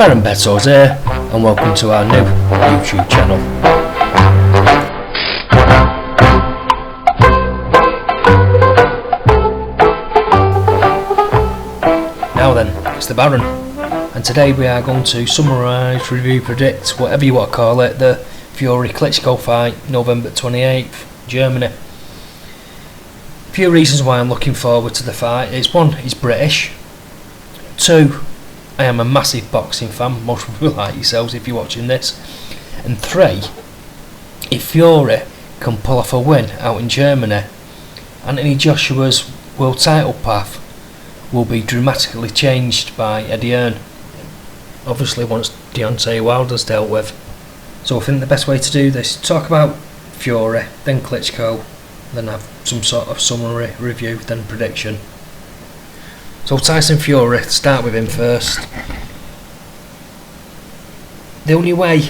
Baron Bedsores here, and welcome to our new YouTube channel. Now then, it's the Baron, and today we are going to summarise, review, predict, whatever you want to call it, the Fury Klitschko fight, November 28th, Germany. A few reasons why I'm looking forward to the fight is: one, he's British; two, I am a massive boxing fan, most people like yourselves if you're watching this; and three, if Fury can pull off a win out in Germany, Anthony Joshua's world title path will be dramatically changed by Eddie Hearn, obviously once Deontay Wilder's dealt with. So I think the best way to do this is talk about Fury, then Klitschko, then have some sort of summary review, then prediction. So Tyson Fury, start with him first. The only way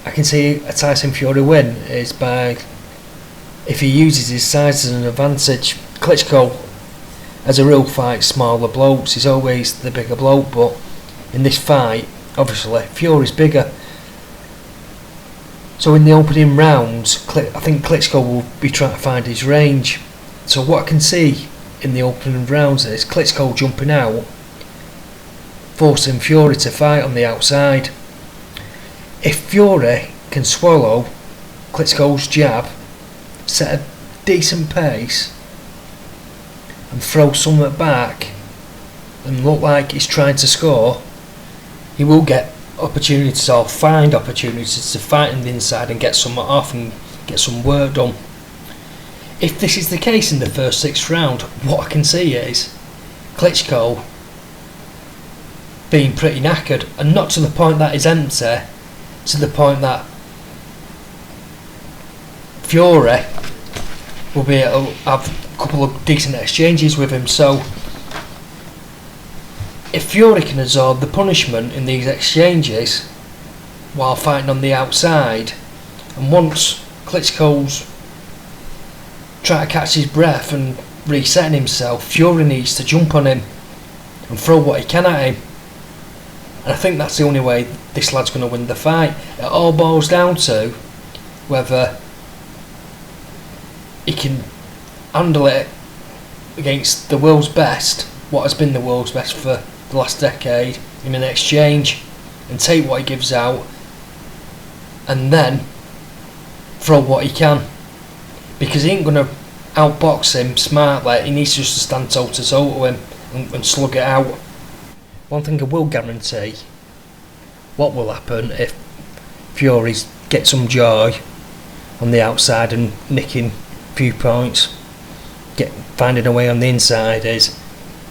I can see a Tyson Fury win is by if he uses his size as an advantage. Klitschko has a real fight smaller blokes, he's always the bigger bloke, but in this fight obviously Fury's bigger. So in the opening rounds I think Klitschko will be trying to find his range. So what I can see in the opening rounds is Klitschko jumping out, forcing Fury to fight on the outside. If Fury can swallow Klitschko's jab, set a decent pace and throw something back and look like he's trying to score, he will get opportunities or find opportunities to fight on the inside and get something off and get some work done. If this is the case in the first 6th round, what I can see is Klitschko being pretty knackered, and not to the point that he's empty, to the point that Fury will be able to have a couple of decent exchanges with him. So if Fury can absorb the punishment in these exchanges while fighting on the outside, and once Klitschko's trying to catch his breath and resetting himself, Fury needs to jump on him and throw what he can at him. And I think that's the only way this lad's going to win the fight. It all boils down to whether he can handle it against the world's best, what has been the world's best for the last decade, in an exchange, and take what he gives out and then throw what he can. Because he ain't going to outbox him smartly, he needs just to stand toe to toe to him and slug it out. One thing I will guarantee, what will happen if Fury gets some joy on the outside and nicking a few points, finding a way on the inside, is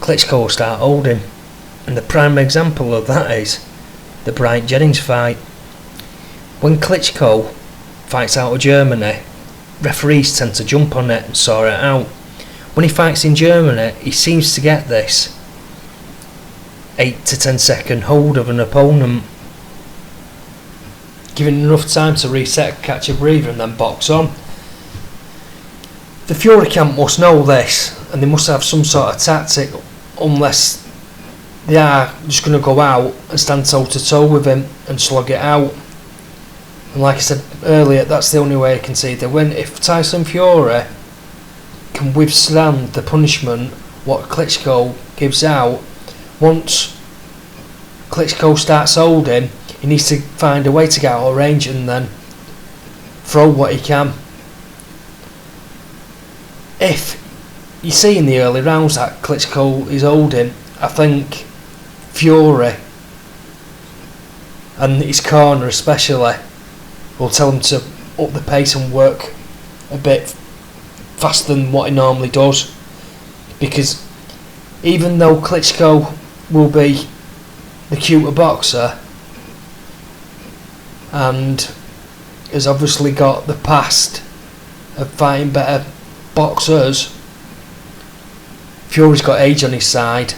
Klitschko will start holding. And the prime example of that is the Bryant Jennings fight. When Klitschko fights out of Germany, referees tend to jump on it and sort it out. When he fights in Germany, he seems to get this 8 to 10 second hold of an opponent, giving enough time to reset, catch a breather and then box on. The Fury camp must know this, and they must have some sort of tactic, unless they are just going to go out and stand toe to toe with him and slug it out. And like I said earlier, that's the only way I can see the win. If Tyson Fury can withstand the punishment what Klitschko gives out, once Klitschko starts holding, he needs to find a way to get out of range and then throw what he can. If you see in the early rounds that Klitschko is holding, I think Fury and his corner especially will tell him to up the pace and work a bit faster than what he normally does. Because even though Klitschko will be the cuter boxer and has obviously got the past of fighting better boxers, Fury's got age on his side,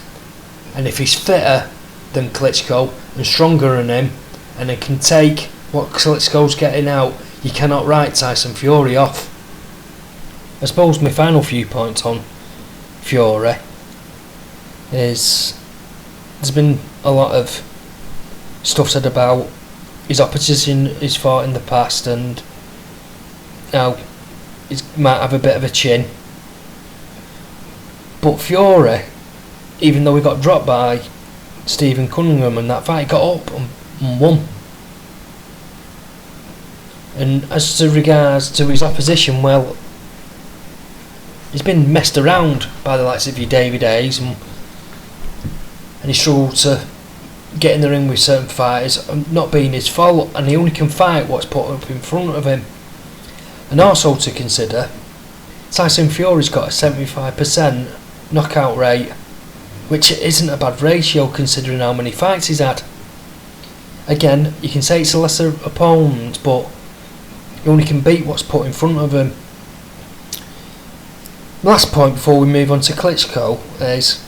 and if he's fitter than Klitschko and stronger than him, and he can take what Klitschko's getting out, you cannot write Tyson Fury off. I suppose my final few points on Fury is there's been a lot of stuff said about his opposition he's fought in the past, and now he might have a bit of a chin. But Fury, even though he got dropped by Stephen Cunningham in that fight, he got up and won. And as to regards to his opposition, well, he's been messed around by the likes of your David Hayes, and he struggled to get in the ring with certain fighters, not being his fault, and he only can fight what's put up in front of him. And also to consider, Tyson Fury's got a 75% knockout rate, which isn't a bad ratio considering how many fights he's had. Again, you can say it's a lesser opponent, but he only can beat what's put in front of him. Last point before we move on to Klitschko is,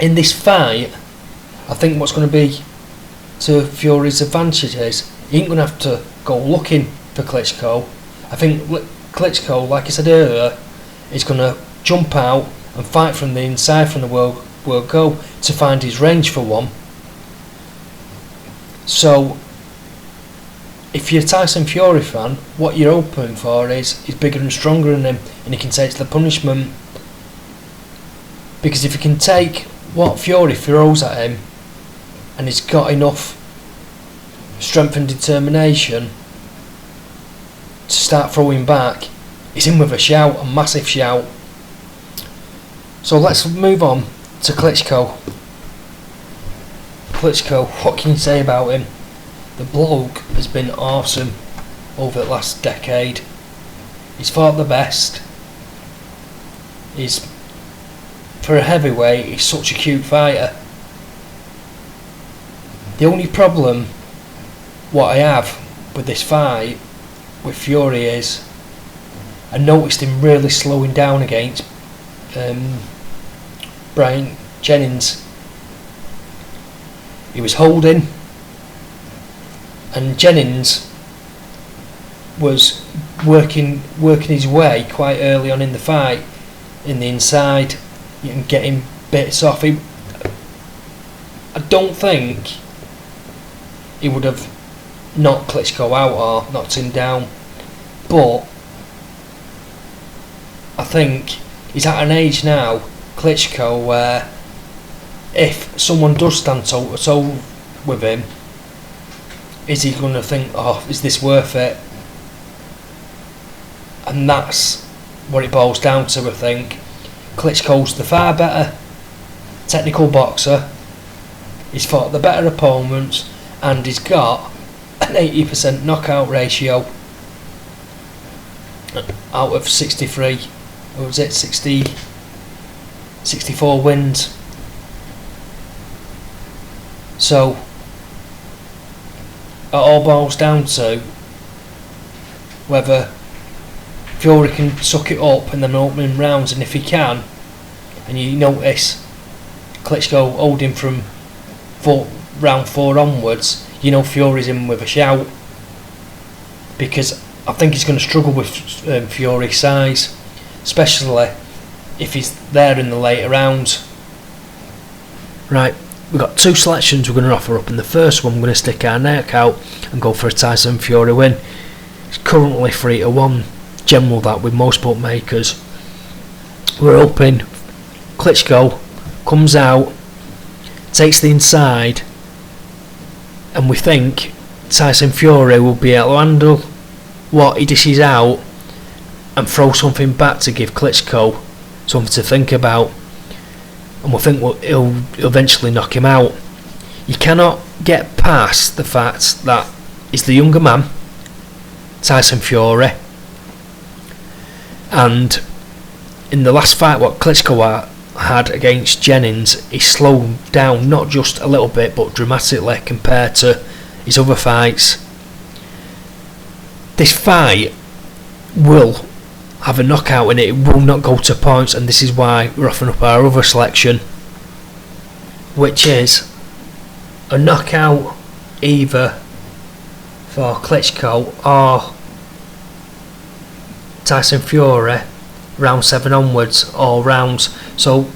in this fight, I think what's going to be to Fury's advantage is he ain't going to have to go looking for Klitschko. I think Klitschko, like I said earlier, is going to jump out and fight from the inside from the world go to find his range for one. So if you're a Tyson Fury fan, what you're hoping for is he's bigger and stronger than him, and he can take the punishment. Because if he can take what Fury throws at him, and he's got enough strength and determination to start throwing back, he's in with a shout, a massive shout. So let's move on to Klitschko. Klitschko, what can you say about him? The bloke has been awesome over the last decade. He's fought the best. He's, for a heavyweight, he's such a cute fighter. The only problem what I have with this fight with Fury is I noticed him really slowing down against Brian Jennings. He was holding, and Jennings was working his way quite early on in the fight in the inside and getting bits off him. I don't think he would have knocked Klitschko out or knocked him down, but I think he's at an age now, Klitschko, where if someone does stand toe to toe with him, is he going to think, oh, is this worth it? And that's what it boils down to, I think. Klitschko's the far better technical boxer, he's fought the better opponents, and he's got an 80% knockout ratio out of 63, or was it 64 wins. So it all boils down to whether Fury can suck it up in the opening rounds, and if he can, and you notice Klitschko holding from round 4 onwards, you know Fury's in with a shout, because I think he's going to struggle with Fury's size, especially if he's there in the later rounds. Right, we've got 2 selections we're going to offer up. In the first one, we're going to stick our neck out and go for a Tyson Fury win. It's currently 3-1, general that with most bookmakers. We're hoping Klitschko comes out, takes the inside, and we think Tyson Fury will be able to handle what he dishes out and throw something back to give Klitschko something to think about, and we think he'll eventually knock him out. You cannot get past the fact that he's the younger man, Tyson Fury, and in the last fight what Klitschko had against Jennings, he slowed down not just a little bit but dramatically compared to his other fights. This fight will have a knockout in it, it will not go to points, and this is why we're offering up our other selection, which is a knockout either for Klitschko or Tyson Fury round 7 onwards, all rounds. So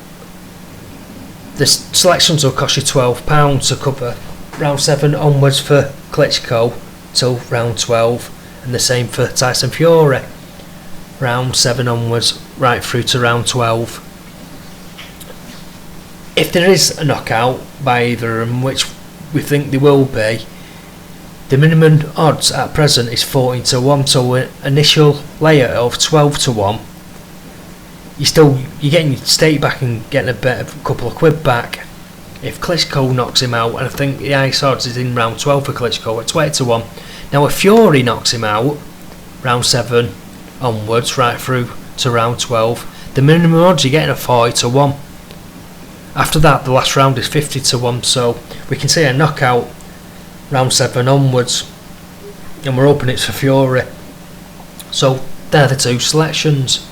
the selections will cost you £12 to cover round 7 onwards for Klitschko till round 12, and the same for Tyson Fury, round 7 onwards right through to round 12. If there is a knockout by either of them, which we think there will be, the minimum odds at present is 14 to 1, so an initial layer of 12 to 1, you're getting your stake back and getting a couple of quid back. If Klitschko knocks him out, and I think the highest odds is in round 12 for Klitschko at 20 to 1. Now if Fury knocks him out, round 7 onwards, right through to round 12, the minimum odds you're getting at 40 to 1. After that, the last round is 50 to 1, so we can see a knockout round 7 onwards, and we're hoping it's for Fury. So they're the two selections.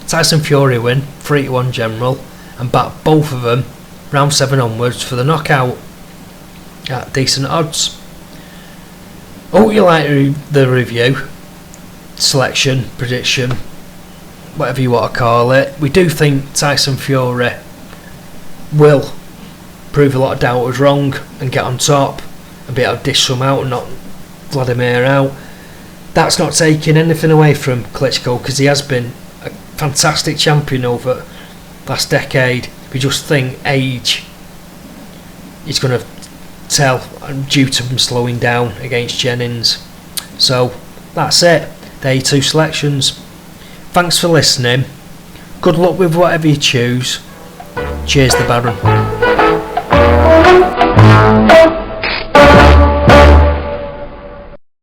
Tyson Fury win 3 to 1 general, and back both of them round 7 onwards for the knockout at decent odds. Hope you like the review, selection, prediction, whatever you want to call it. We do think Tyson Fury will prove a lot of doubters wrong and get on top and be able to dish some out and knock Wladimir out. That's not taking anything away from Klitschko, because he has been a fantastic champion over the last decade. We just think age is going to tell due to him slowing down against Jennings. So that's it. There are your two selections. Thanks for listening. Good luck with whatever you choose. Cheers, the Baron.